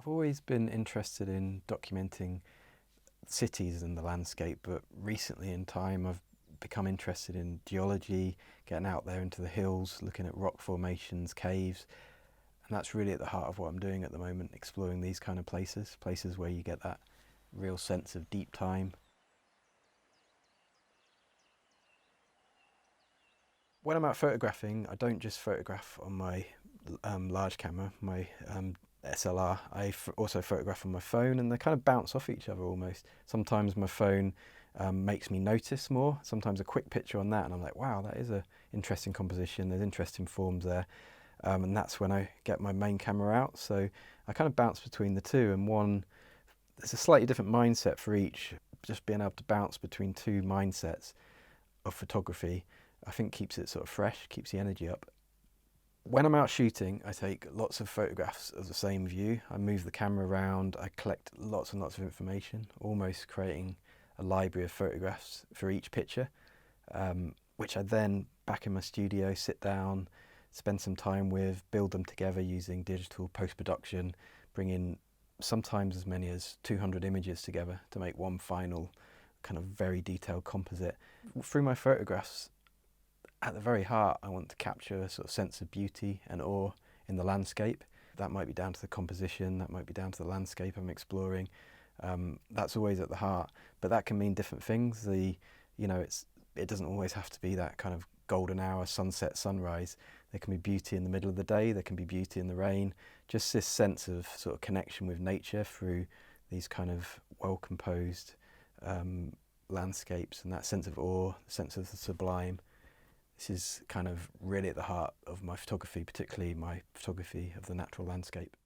I've always been interested in documenting cities and the landscape, but recently in time I've become interested in geology, getting out there into the hills, looking at rock formations, caves, and that's really at the heart of what I'm doing at the moment, exploring these kind of places where you get that real sense of deep time. When I'm out photographing, I don't just photograph on my large camera, my SLR. I also photograph on my phone, and they kind of bounce off each other almost. Sometimes my phone makes me notice more. Sometimes a quick picture on that and I'm like, wow, that is an interesting composition, there's interesting forms there. And that's when I get my main camera out. So I kind of bounce between the two, and there's a slightly different mindset for each. Just being able to bounce between two mindsets of photography, I think keeps it sort of fresh, keeps the energy up. When I'm out shooting, I take lots of photographs of the same view. I move the camera around, I collect lots and lots of information, almost creating a library of photographs for each picture, which I then, back in my studio, sit down, spend some time with, build them together using digital post-production, bring in sometimes as many as 200 images together to make one final kind of very detailed composite. Through my photographs, at the very heart, I want to capture a sort of sense of beauty and awe in the landscape. That might be down to the composition, that might be down to the landscape I'm exploring. That's always at the heart, but that can mean different things. It doesn't always have to be that kind of golden hour, sunset, sunrise. There can be beauty in the middle of the day, there can be beauty in the rain. Just this sense of sort of connection with nature through these kind of well-composed landscapes, and that sense of awe, the sense of the sublime. This is kind of really at the heart of my photography, particularly my photography of the natural landscape.